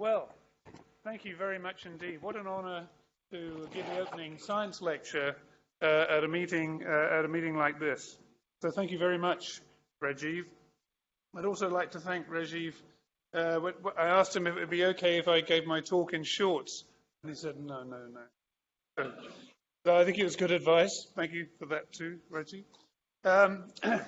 Well, thank you very much indeed. What an honour to give the opening science lecture at a meeting like this. So thank you very much, Rajiv. I'd also like to thank Rajiv. I asked him if it would be okay if I gave my talk in shorts, and he said no. So I think it was good advice. Thank you for that too, Rajiv. The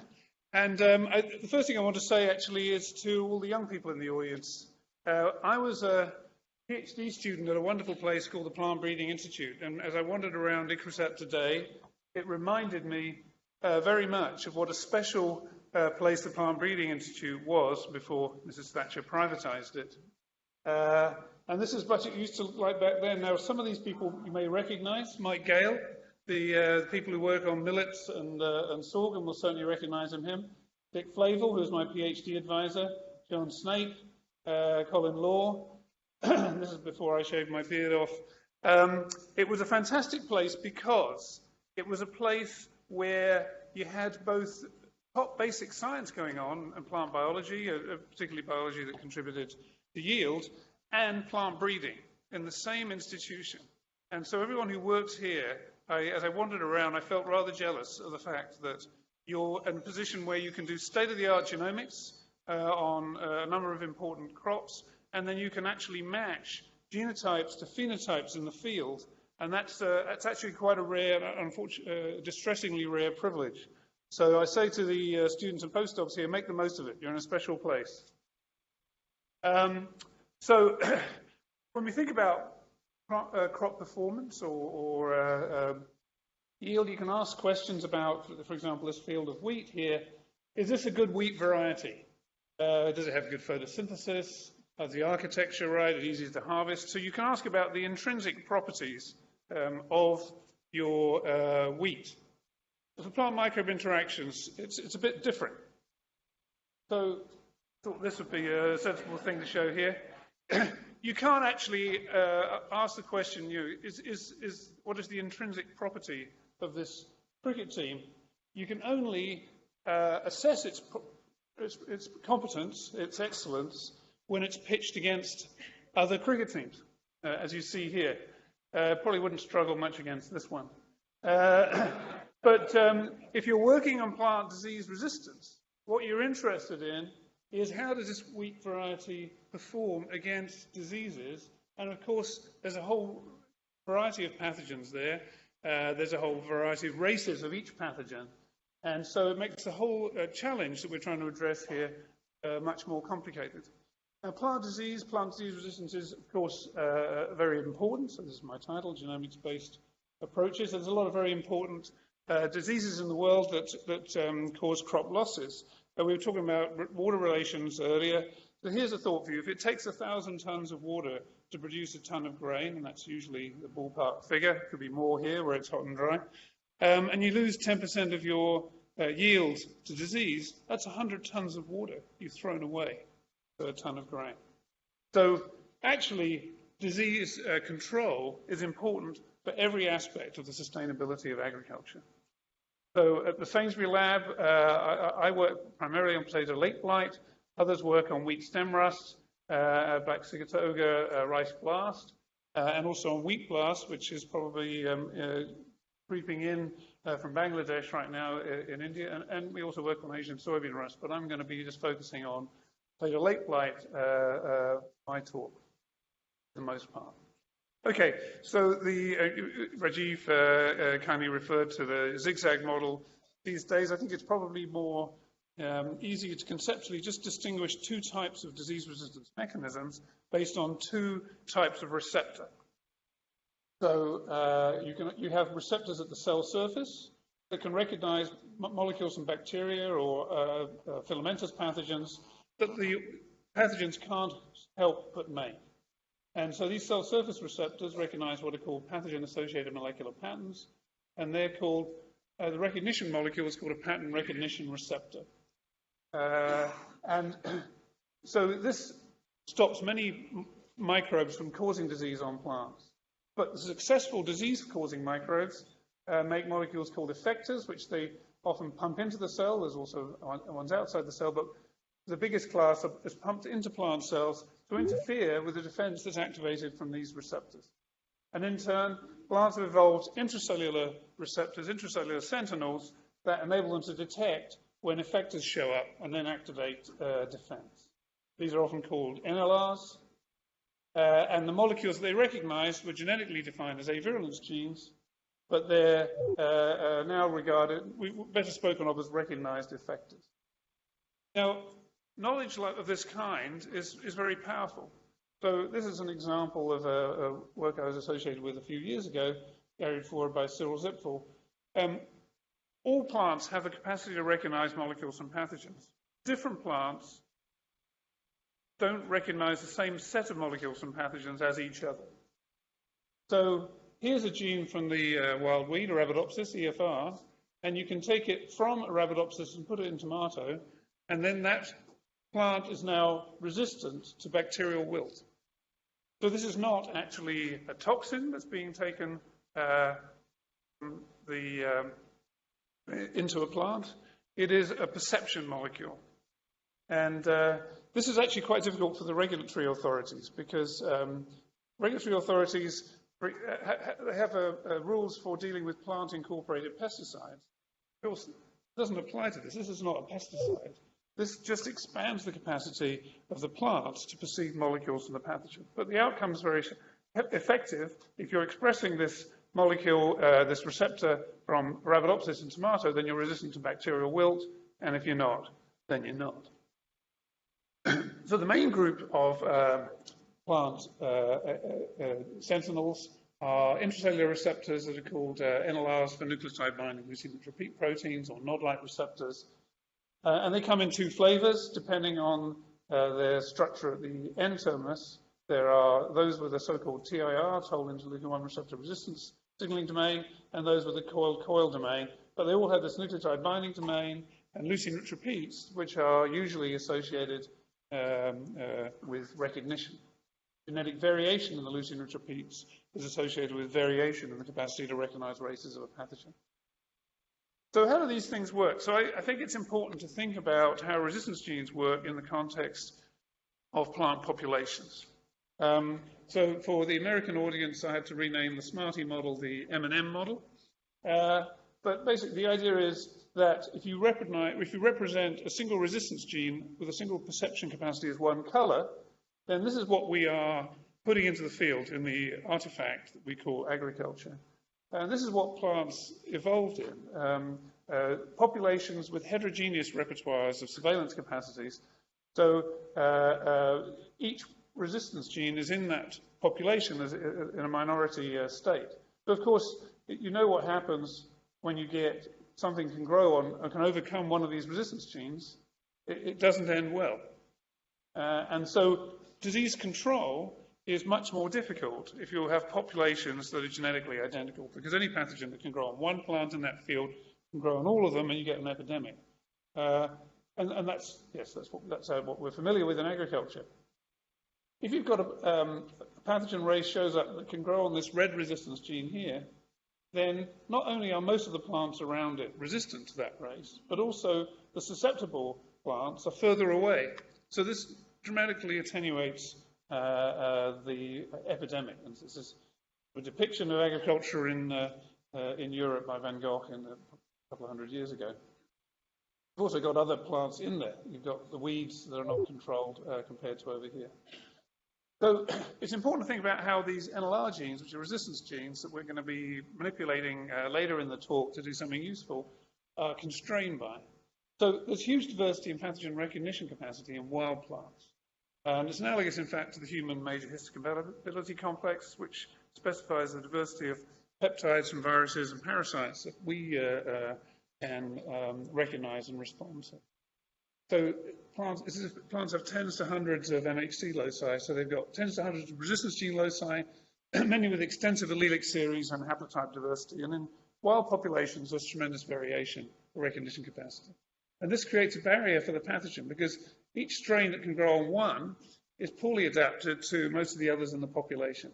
first thing I want to say actually is to all the young people in the audience. I was a PhD student at a wonderful place called the Plant Breeding Institute, and as I wandered around ICRISAT today, it reminded me very much of what a special place the Plant Breeding Institute was before Mrs. Thatcher privatized it. And this is what it used to look like back then. Now, some of these people you may recognize. Mike Gale, the people who work on millets and sorghum will certainly recognize him. Dick Flavel, who was my PhD advisor. John Snape. Colin Law. This is before I shaved my beard off. It was a fantastic place because it was a place where you had both top basic science going on and plant biology, particularly biology that contributed to yield, and plant breeding in the same institution. And so everyone who works here, as I wandered around, I felt rather jealous of the fact that you're in a position where you can do state-of-the-art genomics on a number of important crops, and then you can actually match genotypes to phenotypes in the field, and that's actually quite a rare, distressingly rare privilege. So I say to the students and postdocs here, make the most of it. You're in a special place. So when we think about crop performance or yield, you can ask questions about, for example, this field of wheat here. Is this a good wheat variety? Does it have good photosynthesis? Has the architecture right? Is it easy to harvest? So you can ask about the intrinsic properties of your wheat. For plant microbe interactions, it's a bit different. So I thought this would be a sensible thing to show here. You can't actually ask the question, what is the intrinsic property of this cricket team? You can only assess its competence, its excellence, when it's pitched against other cricket teams, as you see here. Probably wouldn't struggle much against this one. But if you're working on plant disease resistance, what you're interested in is how does this wheat variety perform against diseases? And of course, there's a whole variety of pathogens there. There's a whole variety of races of each pathogen. And so it makes the whole challenge that we're trying to address here much more complicated. Now, plant disease resistance is, of course, very important. So this is my title, Genomics-Based Approaches. There's a lot of very important diseases in the world that cause crop losses. We were talking about water relations earlier. So here's a thought for you. If it takes 1,000 tons of water to produce a ton of grain, and that's usually the ballpark figure, it could be more here where it's hot and dry, and you lose 10% of your yield to disease, that's 100 tons of water you've thrown away for a ton of grain. So actually, disease control is important for every aspect of the sustainability of agriculture. So at the Sainsbury lab, I work primarily on potato late blight. Others work on wheat stem rust, black sigatoga, rice blast, and also on wheat blast, which is probably creeping in from Bangladesh right now in India. And we also work on Asian soybean rust, but I'm going to be just focusing on potato late blight, my talk, for the most part. Okay, so Rajiv kindly referred to the Zig Zag Model. These days, I think it's probably more easier to conceptually just distinguish two types of disease resistance mechanisms based on two types of receptor. So you have receptors at the cell surface that can recognize molecules from bacteria or filamentous pathogens that the pathogens can't help but make. And so these cell surface receptors recognize what are called pathogen-associated molecular patterns, and they're called, the recognition molecule is called a pattern recognition receptor. And so this stops many microbes from causing disease on plants. But the successful disease-causing microbes make molecules called effectors, which they often pump into the cell. There's also ones outside the cell, but the biggest class is pumped into plant cells to interfere with the defense that's activated from these receptors. And in turn, plants have evolved intracellular receptors, intracellular sentinels, that enable them to detect when effectors show up and then activate defense. These are often called NLRs, and the molecules they recognized were genetically defined as avirulence genes, but they're now regarded, better spoken of as recognized effectors. Now, knowledge of this kind is very powerful. So this is an example of a work I was associated with a few years ago, carried forward by Cyril Zipfel. All plants have the capacity to recognize molecules from pathogens. Different plants don't recognize the same set of molecules from pathogens as each other. So here's a gene from the wild weed, Arabidopsis, EFR, and you can take it from Arabidopsis and put it in tomato, and then that plant is now resistant to bacterial wilt. So this is not actually a toxin that's being taken into a plant. It is a perception molecule. And this is actually quite difficult for the regulatory authorities because regulatory authorities have rules for dealing with plant-incorporated pesticides. Of course, it doesn't apply to this. This is not a pesticide. This just expands the capacity of the plant to perceive molecules from the pathogen. But the outcome is very effective. If you're expressing this molecule, this receptor from Arabidopsis in tomato, then you're resistant to bacterial wilt, and if you're not, then you're not. So the main group of plant sentinels are intracellular receptors that are called NLRs for nucleotide binding leucine repeat proteins, or nod-like receptors. And they come in two flavors, depending on their structure at the N-terminus. There are those with a so-called TIR, toll interleukin-1 receptor resistance signaling domain, and those with a coil domain. But they all have this nucleotide binding domain and leucine-rich repeats, which are usually associated with recognition. Genetic variation in the leucine-rich repeats is associated with variation in the capacity to recognize races of a pathogen. So how do these things work? So I think it's important to think about how resistance genes work in the context of plant populations. So for the American audience, I had to rename the Smarty model the M&M model. But basically, the idea is that if you represent a single resistance gene with a single perception capacity as one color, then this is what we are putting into the field in the artifact that we call agriculture. And this is what plants evolved in, populations with heterogeneous repertoires of surveillance capacities. So each resistance gene is in that population as in a minority state. But of course, you know what happens when you get something can grow on and can overcome one of these resistance genes. It doesn't end well. And so disease control is much more difficult if you have populations that are genetically identical, because any pathogen that can grow on one plant in that field can grow on all of them, and you get an epidemic. And that's what we're familiar with in agriculture. If you've got a pathogen race shows up that can grow on this red resistance gene here, then not only are most of the plants around it resistant to that race, but also the susceptible plants are further away. So this dramatically attenuates the epidemic. And this is a depiction of agriculture in Europe by Van Gogh a couple of hundred years ago. You've also got other plants in there. You've got the weeds that are not controlled compared to over here. So it's important to think about how these NLR genes, which are resistance genes that we're going to be manipulating later in the talk to do something useful, are constrained by. So there's huge diversity in pathogen recognition capacity in wild plants. And it's analogous, in fact, to the human major histocompatibility complex, which specifies the diversity of peptides from viruses and parasites that we can recognize and respond to. So plants have tens to hundreds of MHC loci, so they've got tens to hundreds of resistance gene loci, many with extensive allelic series and haplotype diversity. And in wild populations, there's tremendous variation for recognition capacity. And this creates a barrier for the pathogen, because each strain that can grow on one is poorly adapted to most of the others in the population.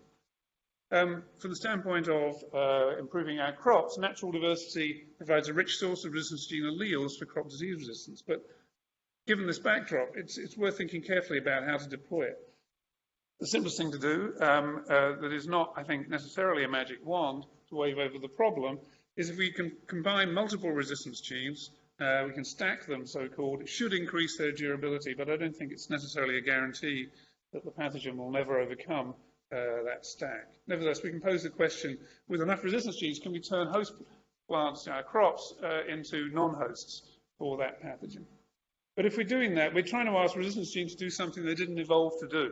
From the standpoint of improving our crops, natural diversity provides a rich source of resistance gene alleles for crop disease resistance. But given this backdrop, it's worth thinking carefully about how to deploy it. The simplest thing to do, that is not, I think, necessarily a magic wand to wave over the problem, is if we can combine multiple resistance genes, we can stack them, so-called. It should increase their durability, but I don't think it's necessarily a guarantee that the pathogen will never overcome that stack. Nevertheless, we can pose the question, with enough resistance genes, can we turn host plants, crops, into non-hosts for that pathogen? But if we're doing that, we're trying to ask resistance genes to do something they didn't evolve to do.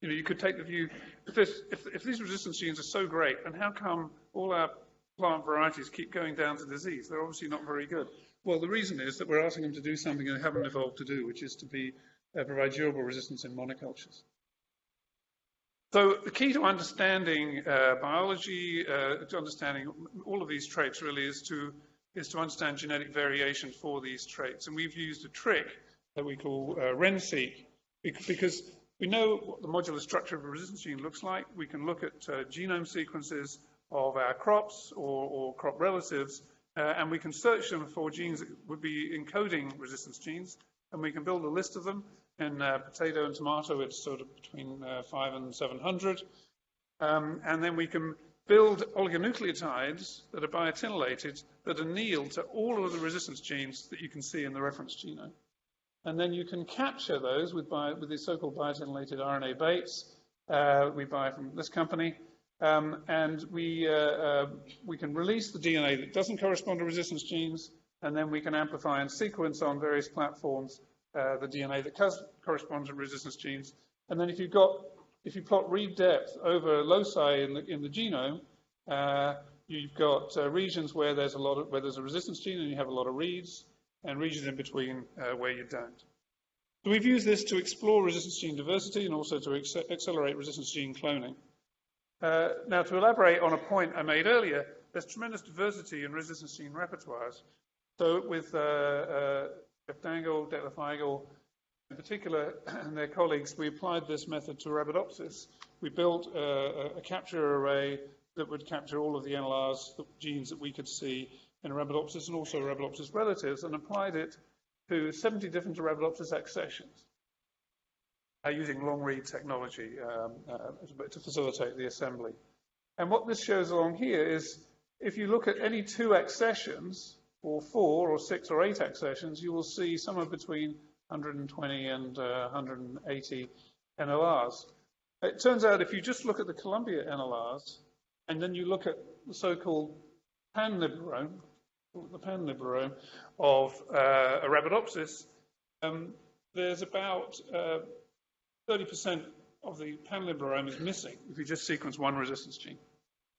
You know, you could take the view, if these resistance genes are so great, then how come all our plant varieties keep going down to disease? They're obviously not very good. Well, the reason is that we're asking them to do something they haven't evolved to do, which is to provide durable resistance in monocultures. So the key to understanding biology, to understanding all of these traits really is to understand genetic variation for these traits. And we've used a trick that we call RenSeq, because we know what the modular structure of a resistance gene looks like. We can look at genome sequences of our crops or crop relatives, and we can search them for genes that would be encoding resistance genes, and we can build a list of them. In potato and tomato, it's sort of between 500 and 700. And then we can build oligonucleotides that are biotinylated that anneal to all of the resistance genes that you can see in the reference genome. And then you can capture those with these so-called biotinylated RNA baits we buy from this company. And we can release the DNA that doesn't correspond to resistance genes, and then we can amplify and sequence on various platforms the DNA that does correspond to resistance genes. And then if you plot read depth over loci in the genome, you've got regions where there's a resistance gene and you have a lot of reads, and regions in between where you don't. So we've used this to explore resistance gene diversity and also to accelerate resistance gene cloning. Now, to elaborate on a point I made earlier, there's tremendous diversity in resistance gene repertoires. So with Jeff Dangle, Detlef Eigel, in particular, and their colleagues, we applied this method to Arabidopsis. We built a capture array that would capture all of the NLRs, the genes that we could see in Arabidopsis and also Arabidopsis relatives, and applied it to 70 different Arabidopsis accessions using long-read technology to facilitate the assembly. And what this shows along here is if you look at any 2 accessions, or 4 or 6 or 8 accessions, you will see somewhere between 120 and 180 NLRs. It turns out if you just look at the Columbia NLRs, and then you look at the so-called panliberome of Arabidopsis, there's about 30% of the panliberome is missing if you just sequence one resistance gene.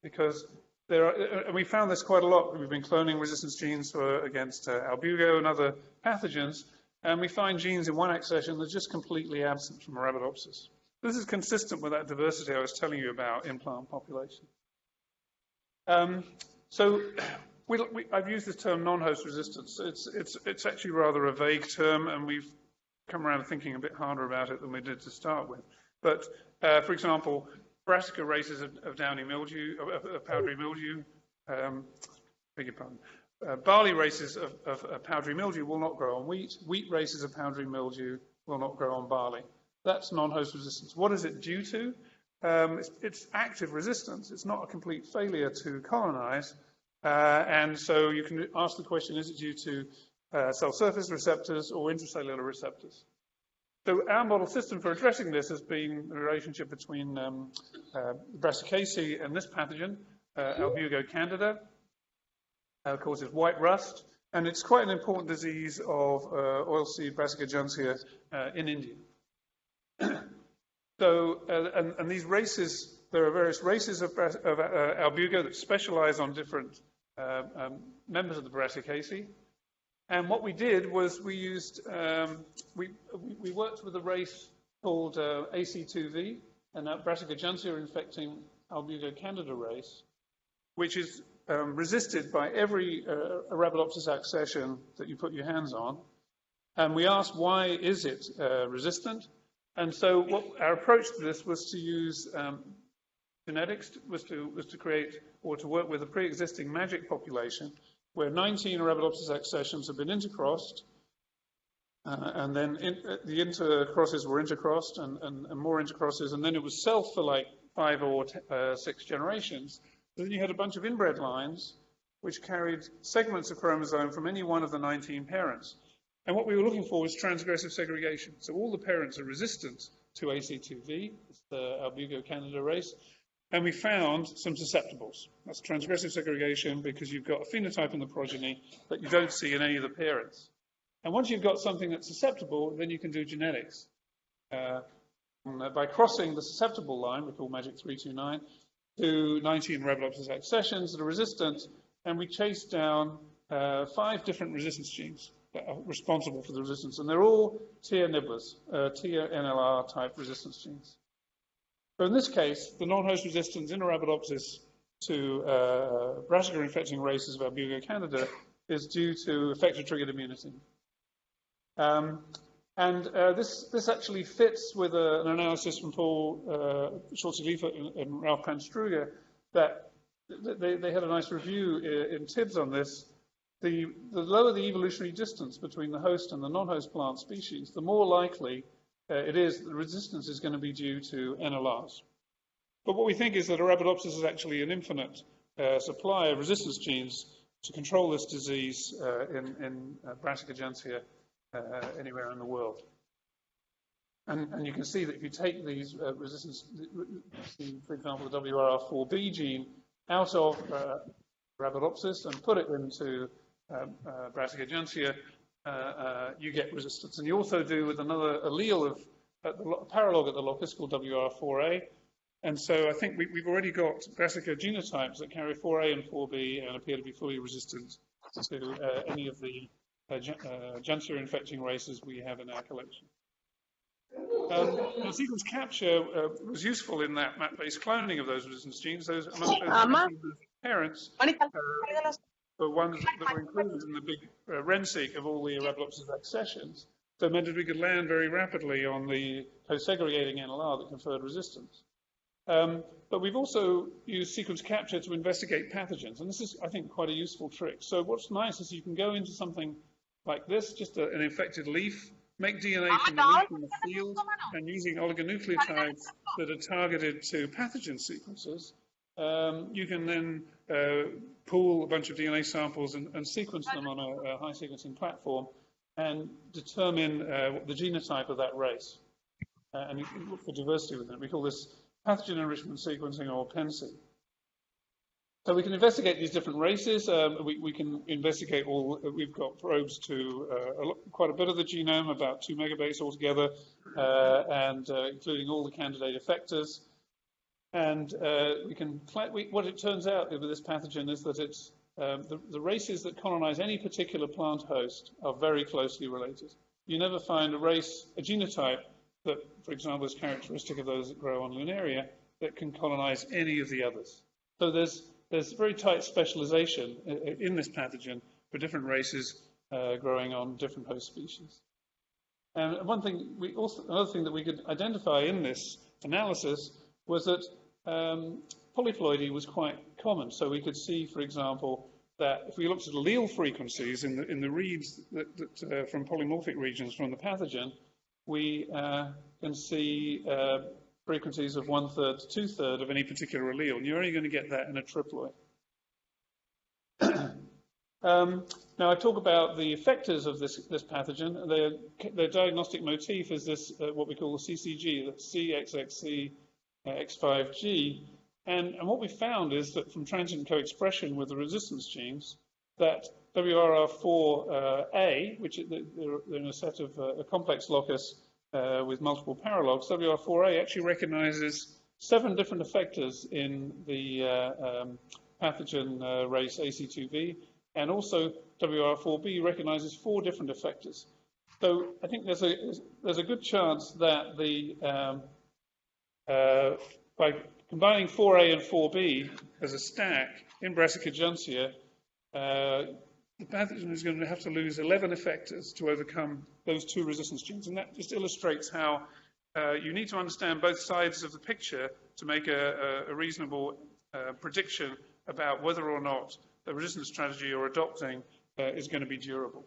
Because and we found this quite a lot. We've been cloning resistance genes against albugo and other pathogens, and we find genes in one accession that are just completely absent from Arabidopsis. This is consistent with that diversity I was telling you about in plant population. So I've used this term non-host resistance. It's actually rather a vague term, and we've come around thinking a bit harder about it than we did to start with. But for example, brassica races of downy mildew, of powdery mildew, beg your pardon. Barley races of powdery mildew will not grow on wheat. Wheat races of powdery mildew will not grow on barley. That's non-host resistance. What is it due to? It's active resistance. It's not a complete failure to colonize. And so you can ask the question, is it due to cell surface receptors or intracellular receptors? So our model system for addressing this has been the relationship between Brassicaceae and this pathogen, Albugo candida, causes white rust, and it's quite an important disease of oilseed Brassica juncea in India. So, and these races, there are various races of Albugo that specialize on different members of the Brassicaceae. And what we did was we used, we worked with a race called AC2V, and that Brassica juncea infecting Albugo candida race, which is resisted by every Arabidopsis accession that you put your hands on. And we asked, why is it resistant? And so what our approach to this was to use genetics, was to create or to work with a pre-existing magic population where 19 Arabidopsis accessions have been intercrossed, And then the intercrosses were intercrossed and more intercrosses, and then it was self for like 5 or 6 generations. Then you had a bunch of inbred lines which carried segments of chromosome from any one of the 19 parents. And what we were looking for was transgressive segregation. So all the parents are resistant to AC2V, it's the Albugo Candida race, and we found some susceptibles. That's transgressive segregation because you've got a phenotype in the progeny that you don't see in any of the parents. And once you've got something that's susceptible, then you can do genetics. By crossing the susceptible line, we call Magic 329, to 19 Arabidopsis accessions that are resistant, and we chased down 5 different resistance genes that are responsible for the resistance, and they're all TIA nibblers, TIA NLR type resistance genes. So in this case, the non-host resistance in Arabidopsis to brassica-infecting races of Albugo Candida is due to effector-triggered immunity. This actually fits with an analysis from Paul Schulze-Liefert and Ralph Panstruger that they had a nice review in TIBS on this. The lower the evolutionary distance between the host and the non-host plant species, the more likely it is that the resistance is going to be due to NLRs. But what we think is that Arabidopsis is actually an infinite supply of resistance genes to control this disease in Brassica gentiae anywhere in the world. And you can see that if you take these resistance, for example, the WRR4B gene out of Arabidopsis and put it into Brassica gentiae, you get resistance. And you also do with another allele of paralog at the locus called WRR4A. And so I think we've already got Brassica genotypes that carry 4A and 4B and appear to be fully resistant to any of the gentiae infecting races we have in our collection. Sequence capture was useful in that map-based cloning of those resistance genes. Those among those parents were ones that were included in the big REN-seq of all the Arabidopsis accessions. So it meant that we could land very rapidly on the co-segregating NLR that conferred resistance. But we've also used sequence capture to investigate pathogens, and this is, I think, quite a useful trick. So what's nice is you can go into something like this, just an infected leaf, make DNA from the leaf in the field, and using oligonucleotides that are targeted to pathogen sequences, you can then pool a bunch of DNA samples and sequence them on a high sequencing platform and determine the genotype of that race. And you can look for diversity within it. We call this pathogen enrichment sequencing, or PENSEQ. So we can investigate these different races. We can investigate we've got probes to quite a bit of the genome, about 2 megabases altogether, and including all the candidate effectors. And what it turns out with this pathogen is that it's the races that colonize any particular plant host are very closely related. You never find a genotype that, for example, is characteristic of those that grow on Lunaria that can colonize any of the others. So there's very tight specialization in this pathogen for different races growing on different host species. And another thing that we could identify in this analysis was that polyploidy was quite common. So we could see, for example, that if we looked at allele frequencies in the reads that from polymorphic regions from the pathogen, we can see frequencies of 1/3 to 2/3 of any particular allele, and you're only going to get that in a triploid. Now I talk about the effectors of this pathogen. Their diagnostic motif is this, what we call the CCG, the CXXC X5G. And what we found is that from transient co-expression with the resistance genes, that WRR4A, which they're in a set of a complex locus with multiple paralogs, WRR4A actually recognizes 7 different effectors in the pathogen race AC2V, and also WRR4B recognizes 4 different effectors. So I think there's a good chance that by combining 4A and 4B as a stack in Brassica gentiae, the pathogen is going to have to lose 11 effectors to overcome those 2 resistance genes. And that just illustrates how you need to understand both sides of the picture to make a reasonable prediction about whether or not the resistance strategy you're adopting is going to be durable.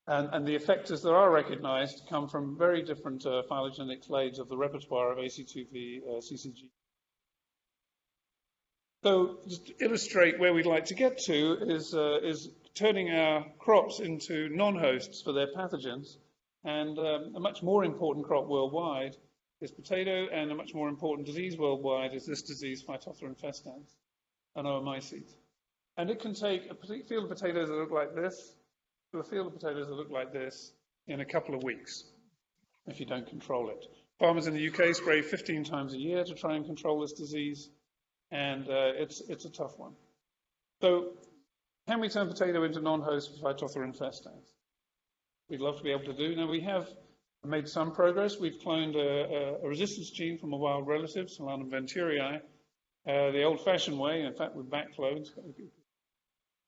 And the effectors that are recognized come from very different phylogenetic clades of the repertoire of AC2V CCG. So just to illustrate where we'd like to get to is turning our crops into non-hosts for their pathogens. And a much more important crop worldwide is potato, and a much more important disease worldwide is this disease, Phytophthora infestans, an oomycete. And it can take a field of potatoes that look like this to a field of potatoes that look like this in a couple of weeks if you don't control it. Farmers in the UK spray 15 times a year to try and control this disease, and it's a tough one. So can we turn potato into non-host for Phytophthora infestans? We'd love to be able to do. Now, we have made some progress. We've cloned a resistance gene from a wild relative, Solanum venturii, the old-fashioned way. In fact, we backcloned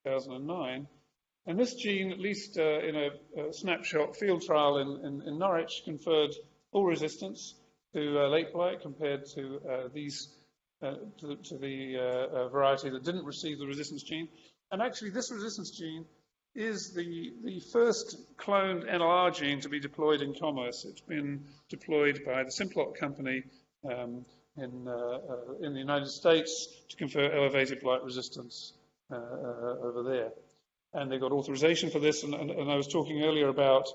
2009. And this gene, at least in a snapshot field trial in Norwich, conferred full resistance to late blight compared to the variety that didn't receive the resistance gene. And actually, this resistance gene is the first cloned NLR gene to be deployed in commerce. It's been deployed by the Simplot company in the United States to confer elevated blight resistance over there. And they got authorization for this, and I was talking earlier about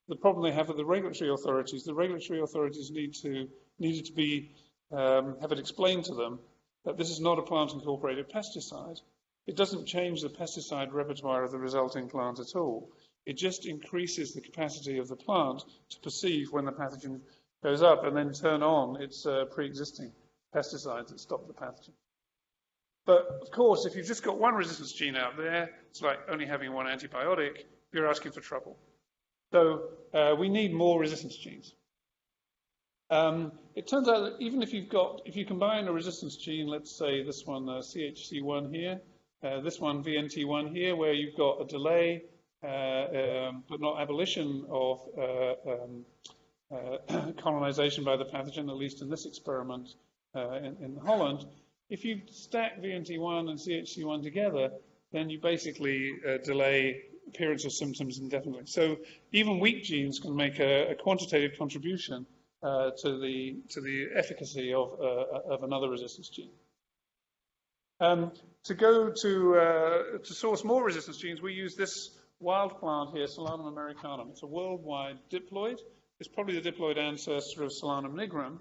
the problem they have with the regulatory authorities. The regulatory authorities needed to be have it explained to them that this is not a plant-incorporated pesticide. It doesn't change the pesticide repertoire of the resulting plant at all. It just increases the capacity of the plant to perceive when the pathogen goes up and then turn on its pre-existing pesticides that stop the pathogen. But of course, if you've just got one resistance gene out there, it's like only having one antibiotic, you're asking for trouble. So we need more resistance genes. It turns out that even if you combine a resistance gene, let's say this one, CHC1 here, this one, VNT1 here, where you've got a delay, but not abolition of colonization by the pathogen, at least in this experiment in Holland. If you stack VNT1 and CHC1 together, then you basically delay appearance of symptoms indefinitely. So even weak genes can make a quantitative contribution to the efficacy of another resistance gene. To source more resistance genes, we use this wild plant here, Solanum americanum. It's a worldwide diploid. It's probably the diploid ancestor of Solanum nigrum,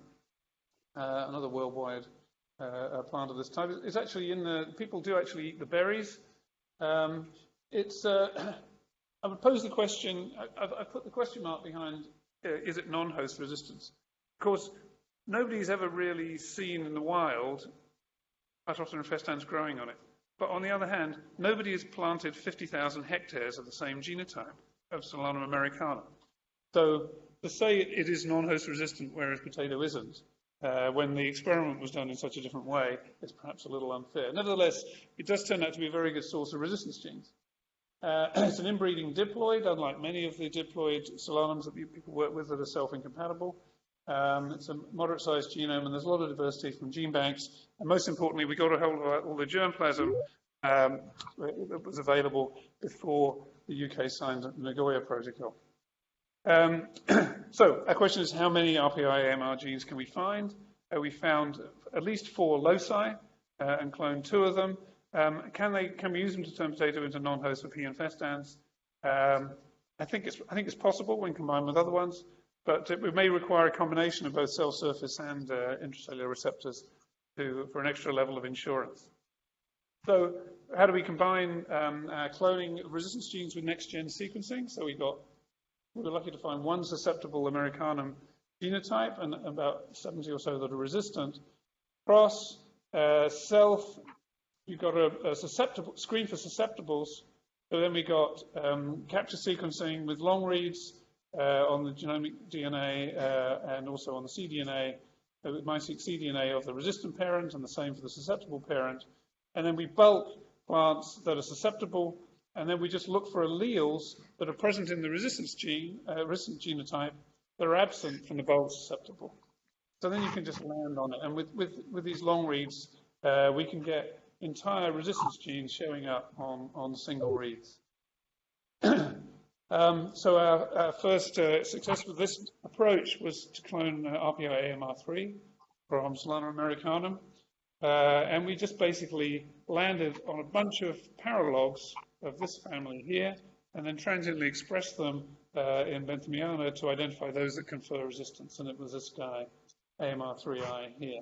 another worldwide plant of this type. It's actually people do actually eat the berries. I would pose the question, I've put the question mark behind, is it non-host resistance? Of course, nobody's ever really seen in the wild Phytophthora infestans growing on it. But on the other hand, nobody has planted 50,000 hectares of the same genotype of Solanum americanum. So to say it is non-host resistant, whereas potato isn't, when the experiment was done in such a different way, is perhaps a little unfair. Nevertheless, it does turn out to be a very good source of resistance genes. It's an inbreeding diploid, unlike many of the diploid solanums that people work with that are self-incompatible. It's a moderate-sized genome, and there's a lot of diversity from gene banks. And most importantly, we got a hold of all the germplasm that was available before the UK signed the Nagoya Protocol. So our question is, how many RPI-AMR genes can we find? We found at least 4 loci and cloned 2 of them. Can we use them to turn potato into non-host for P. infestans? I think it's possible when combined with other ones, but it may require a combination of both cell surface and intracellular receptors for an extra level of insurance. So how do we combine cloning resistance genes with next-gen sequencing? So we were lucky to find one susceptible Americanum genotype and about 70 or so that are resistant. Cross, self, you've got a susceptible screen for susceptibles. So then we got capture sequencing with long reads on the genomic DNA and also on the cDNA, with mycetic cDNA of the resistant parent, and the same for the susceptible parent. And then we bulk plants that are susceptible, and then we just look for alleles that are present in the resistance gene, resistant genotype, that are absent from the bulk susceptible. So then you can just land on it. And with these long reads, we can get entire resistance genes showing up on single reads. So our first success with this approach was to clone RPI AMR3 from Solanum americanum. And we just basically landed on a bunch of paralogs of this family here, and then transiently expressed them in Benthamiana to identify those that confer resistance. And it was this guy, AMR3I here.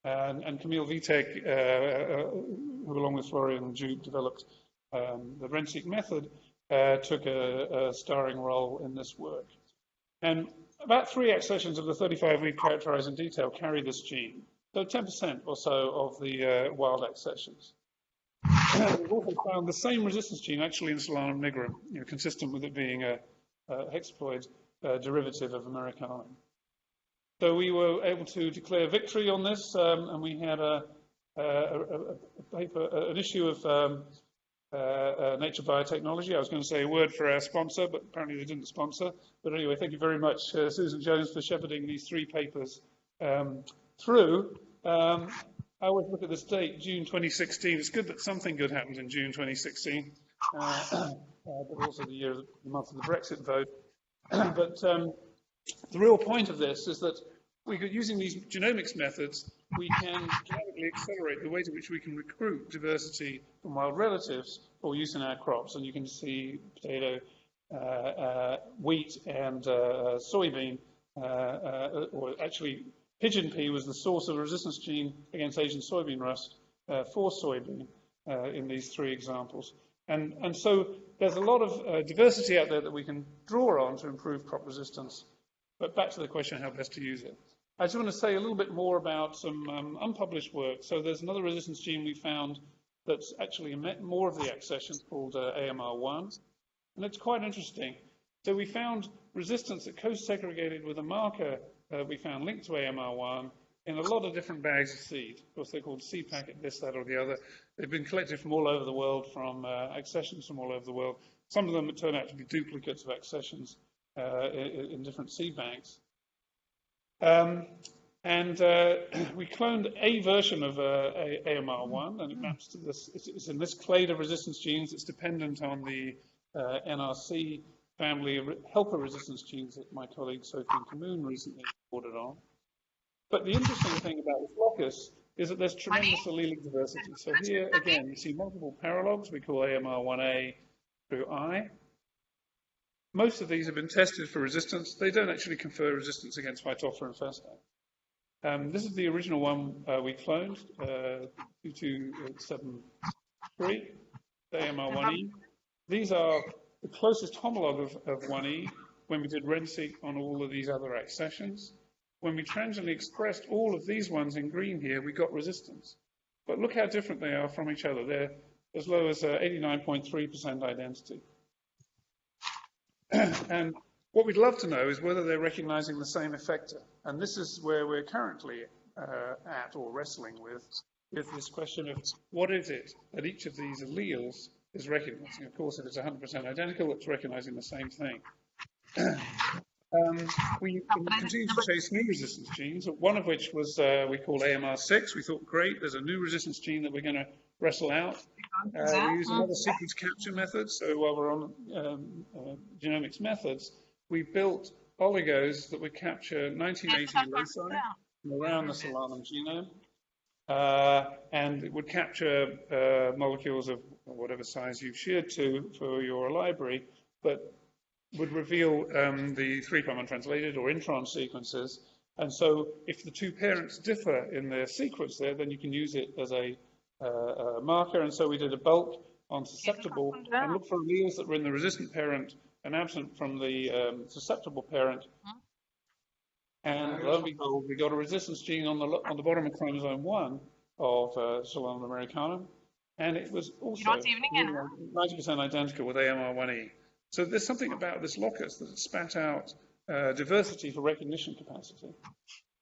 And Camille Vitek, who along with Florian and Jude developed the RENSeq method, took a starring role in this work. And about 3 accessions of the 35 we characterize in detail carry this gene. So 10% or so of the wild accessions. We've also found the same resistance gene actually in Solanum nigrum, consistent with it being a hexaploid derivative of americanum. So we were able to declare victory on this, and we had a paper, an issue of Nature Biotechnology. I was going to say a word for our sponsor, but apparently they didn't sponsor. But anyway, thank you very much, Susan Jones, for shepherding these 3 papers through. I always look at this date, June 2016. It's good that something good happened in June 2016, but also the month of the Brexit vote. But the real point of this is that using these genomics methods, we can dramatically accelerate the way in which we can recruit diversity from wild relatives for use in our crops. And you can see potato, wheat, and soybean, or actually pigeon pea was the source of a resistance gene against Asian soybean rust for soybean in these 3 examples. And so there's a lot of diversity out there that we can draw on to improve crop resistance. But back to the question how best to use it. I just want to say a little bit more about some unpublished work. So there's another resistance gene we found that's actually more of the accessions called AMR1. And it's quite interesting. So we found resistance that co-segregated with a marker we found linked to AMR1 in a lot of different bags of seed. Of course, they're called seed packet, this, that, or the other. They've been collected from all over the world, from accessions from all over the world. Some of them turn out to be duplicates of accessions in different seed banks. We cloned a version of AMR1, and it maps to this. It's in this clade of resistance genes. It's dependent on the NRC family of helper resistance genes that my colleague Sophie Kamoon recently reported on. But the interesting thing about this locus is that there's tremendous allelic diversity. So here, again, you see multiple paralogs we call AMR1A through I. Most of these have been tested for resistance. They don't actually confer resistance against Phytophthora infestae. This is the original one we cloned, 2273, the AMR1E. These are the closest homolog of 1E when we did RENSeq on all of these other accessions. When we transiently expressed all of these ones in green here, we got resistance. But look how different they are from each other. They're as low as 89.3% identity. And what we'd love to know is whether they're recognizing the same effector. And this is where we're currently at or wrestling with this question of what is it that each of these alleles is recognizing. Of course, if it's 100% identical, it's recognizing the same thing. We continue to chase new resistance genes, one of which was we call AMR6. We thought, great, there's a new resistance gene that we're going to wrestle out. We use another sequence capture method. So while we're on genomics methods, we built oligos that would capture 1980 loci from around the Solanum genome. And it would capture molecules of whatever size you've sheared to for your library, but would reveal the 3' untranslated or intron sequences. And so if the 2 parents differ in their sequence there, then you can use it as a marker. And so we did a bulk on susceptible and looked for alleles that were in the resistant parent and absent from the susceptible parent. And lo and behold, we got a resistance gene on the bottom of chromosome 1 of Solanum americanum, and it was also 90% identical with AMR1E. So there's something about this locus that it spat out diversity for recognition capacity.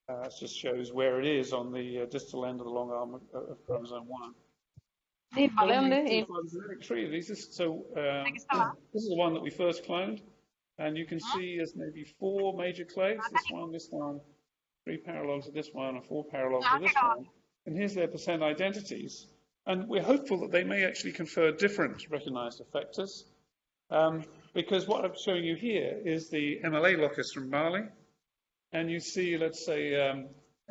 It just shows where it is on the distal end of the long arm of chromosome 1. This is the one that we first cloned, and you can see there's maybe 4 major clades. This one, 3 paralogs of this one, and 4 paralogs of this one. And here's their percent identities. And we're hopeful that they may actually confer different recognized effectors. But because what I'm showing you here is the MLA locus from Bali. And you see, let's say,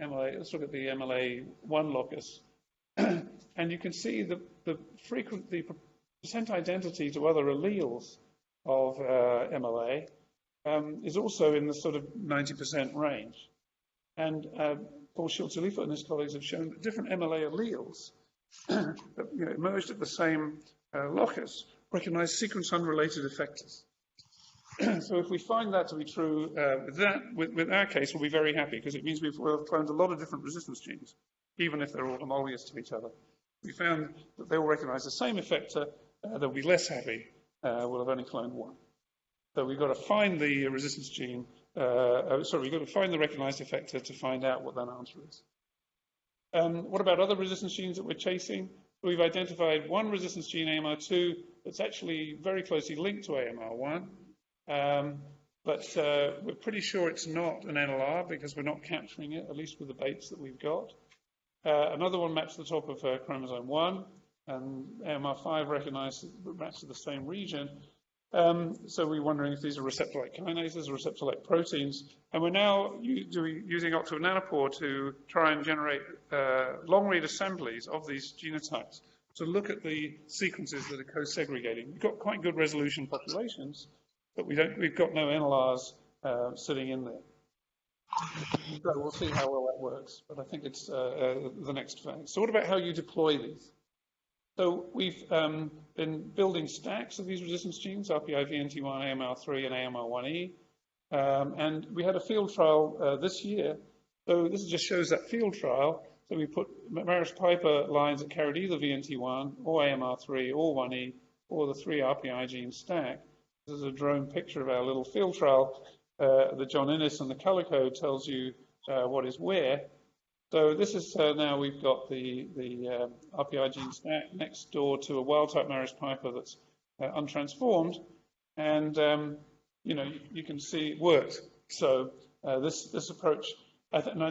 MLA, let's look at the MLA1 locus. And you can see the percent identity to other alleles of MLA is also in the sort of 90% range. And Paul Schultz-Liefert and his colleagues have shown that different MLA alleles that emerged at the same locus recognize sequence-unrelated effectors. So if we find that to be true with our case, we'll be very happy, because it means we've cloned a lot of different resistance genes, even if they're all homologous to each other. We found that they all recognize the same effector. They'll be less happy. We'll have only cloned one. So we've got to find the resistance gene. We've got to find the recognized effector to find out what that answer is. What about other resistance genes that we're chasing? We've identified one resistance gene, AMR2, that's actually very closely linked to AMR1. But we're pretty sure it's not an NLR because we're not capturing it, at least with the baits that we've got. Another one maps to the top of chromosome 1, and AMR5 maps to the same region. So we're wondering if these are receptor-like kinases or receptor-like proteins. And we're now using Octave Nanopore to try and generate long-read assemblies of these genotypes to look at the sequences that are co-segregating. We've got quite good resolution populations, but we've got no NLRs sitting in there. So we'll see how well that works, but I think it's the next phase. So what about how you deploy these? So we've been building stacks of these resistance genes, RPI, VNT1, AMR3, and AMR1E. And we had a field trial this year. So this just shows that field trial. So we put Maris Piper lines that carried either VNT1 or AMR3 or 1E or the 3 RPI gene stack. This is a drone picture of our little field trial. The John Innes and the color code tells you what is where. So this is now we've got the RPI gene stack next door to a wild-type Maris Piper that's untransformed, and you can see it worked. So this approach,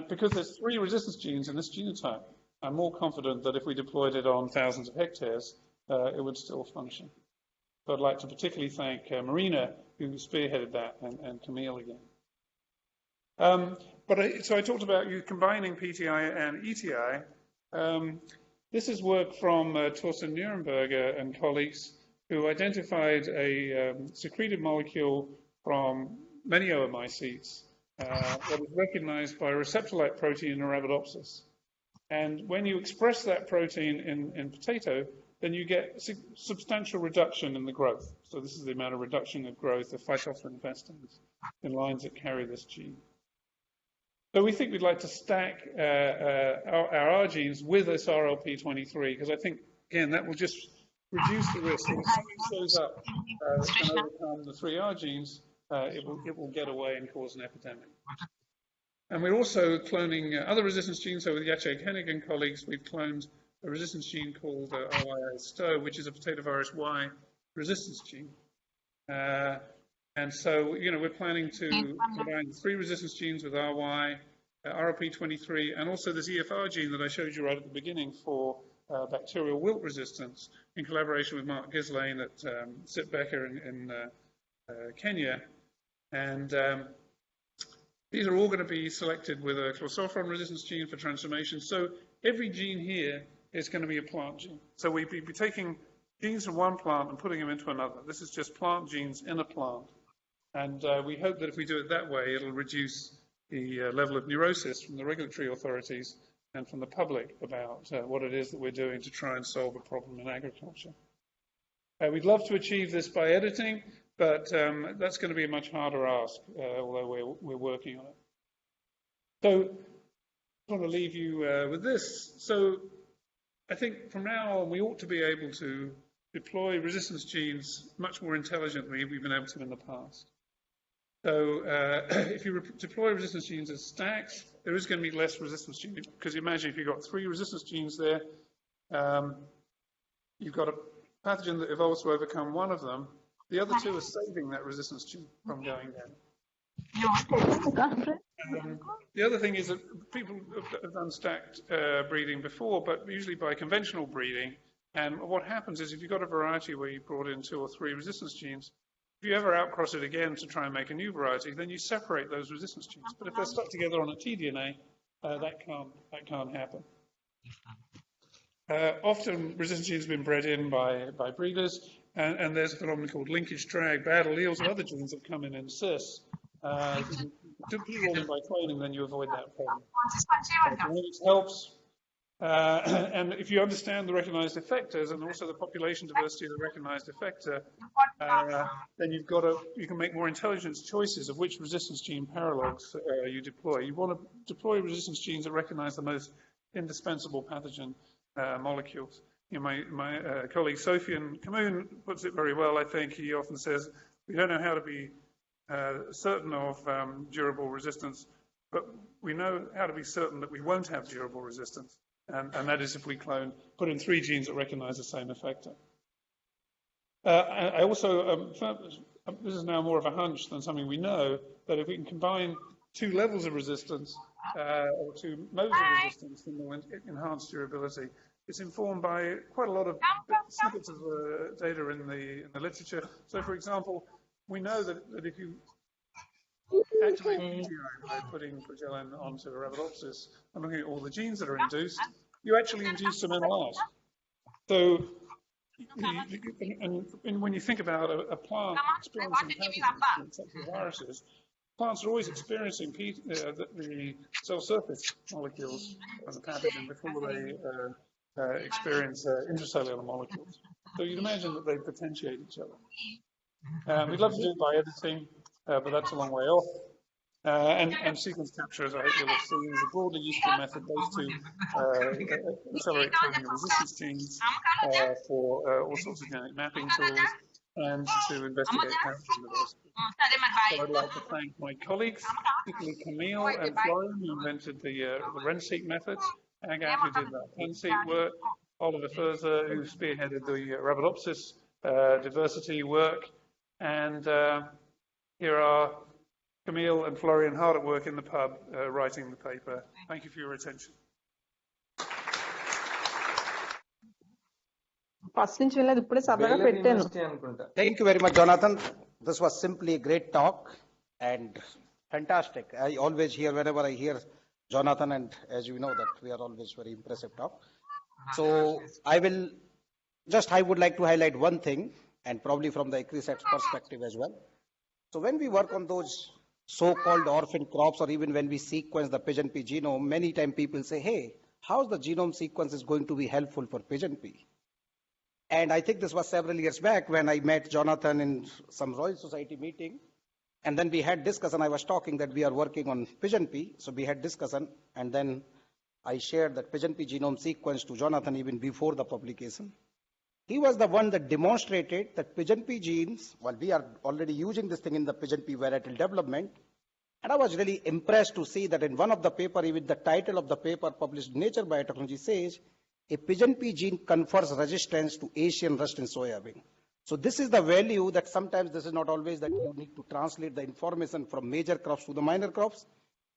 because there's 3 resistance genes in this genotype, I'm more confident that if we deployed it on thousands of hectares, it would still function. So I'd like to particularly thank Marina, who spearheaded that, and Camille again. So I talked about you combining PTI and ETI. This is work from Thorsten Nuremberger and colleagues who identified a secreted molecule from many oomycetes that is recognized by a receptor-like protein in Arabidopsis. And when you express that protein in potato, then you get substantial reduction in the growth. So this is the amount of reduction of growth of phytophthorantestins in lines that carry this gene. So we think we'd like to stack our R genes with this RLP23, because I think, again, that will just reduce the risk. If something shows up that can overcome the 3 R genes, it will get away and cause an epidemic. And we're also cloning other resistance genes. So with Jacek Hennig and colleagues, we've cloned a resistance gene called RYA-STO, which is a potato virus Y resistance gene. And so, we're planning to combine 3 resistance genes with RY, RLP23, and also this EFR gene that I showed you right at the beginning for bacterial wilt resistance in collaboration with Mark Gislane at SIP Becker in Kenya. And these are all going to be selected with a chlorsulfuron resistance gene for transformation. So every gene here is going to be a plant gene. So we'd be taking genes from one plant and putting them into another. This is just plant genes in a plant. And we hope that if we do it that way, it'll reduce the level of neurosis from the regulatory authorities and from the public about what it is that we're doing to try and solve a problem in agriculture. We'd love to achieve this by editing, but that's going to be a much harder ask, although we're working on it. So I want to leave you with this. So I think from now on, we ought to be able to deploy resistance genes much more intelligently than we've been able to in the past. So if you deploy resistance genes as stacks, there is going to be less resistance genes, because imagine if you've got 3 resistance genes there, you've got a pathogen that evolves to overcome one of them. The other 2 are saving that resistance gene from going down. The other thing is that people have done stacked breeding before, but usually by conventional breeding. And what happens is if you've got a variety where you brought in 2 or 3 resistance genes, If you ever outcross it again to try and make a new variety, then you separate those resistance genes. But if they're stuck together on a tDNA, that can't happen. Often resistance genes have been bred in by breeders, and there's a phenomenon called linkage drag. Bad alleles of other genes that come in cis. If you do all them by cloning, then you avoid that problem. Genomics helps. And if you understand the recognized effectors and also the population diversity of the recognized effector, then you can make more intelligent choices of which resistance gene paralogs you deploy. You want to deploy resistance genes that recognize the most indispensable pathogen molecules. You know, my colleague Sofian Kamoun puts it very well, I think. He often says, we don't know how to be certain of durable resistance, but we know how to be certain that we won't have durable resistance. And that is if we put in 3 genes that recognize the same effector. I also, this is now more of a hunch than something we know, that if we can combine 2 levels of resistance or 2 modes of resistance, then we'll enhance durability. It's informed by quite a lot of snippets of data in the literature. So, for example, we know that if you activate PGI by putting flagellin onto Arabidopsis and looking at all the genes that are induced, you actually induce some NLRs. So, and when you think about a plant experiencing pathogens, such as viruses, plants are always experiencing the cell surface molecules of the pathogen before they experience intracellular molecules. So you'd imagine that they potentiate each other. We'd love to do it by editing, but that's a long way off. And sequence capture, as I hope you'll have seen, is a broadly useful method both to accelerate cloning of resistance genes for all sorts of genetic mapping tools and to investigate pathogen diversity. So I'd like to thank my colleagues, particularly Camille and Florian, who invented the RenSeq method, Agat, who did that PenSeq work, Oliver Furzer, who spearheaded the Arabidopsis diversity work, and here are Camille and Florian hard at work in the pub writing the paper. Thank you for your attention. Thank you very much, Jonathan. This was simply a great talk and fantastic. I always hear, whenever I hear Jonathan, and as you know that we are always very impressive talk. So I would like to highlight one thing, and probably from the ICRISAT perspective as well. So when we work on those so-called orphan crops, or even when we sequence the pigeon pea genome, many times people say, hey, how's the genome sequence is going to be helpful for pigeon pea? And I think this was several years back when I met Jonathan in some Royal Society meeting. And then we had discussion. I was talking that we are working on pigeon pea. So we had discussion. And then I shared that pigeon pea genome sequence to Jonathan even before the publication. He was the one that demonstrated that pigeon pea genes, well, we are already using this thing in the pigeon pea varietal development. And I was really impressed to see that in one of the paper, even the title of the paper published in Nature Biotechnology says, a pigeon pea gene confers resistance to Asian rust in soybean. So this is the value that sometimes this is not always that you need to translate the information from major crops to the minor crops.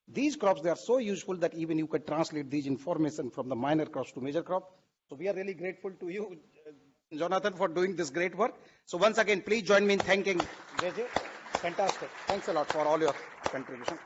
These crops, they are so useful that even you can translate these information from the minor crops to major crop. So we are really grateful to you, Jonathan, for doing this great work. So once again, please join me in thanking JJ. Fantastic. Thanks a lot for all your contribution.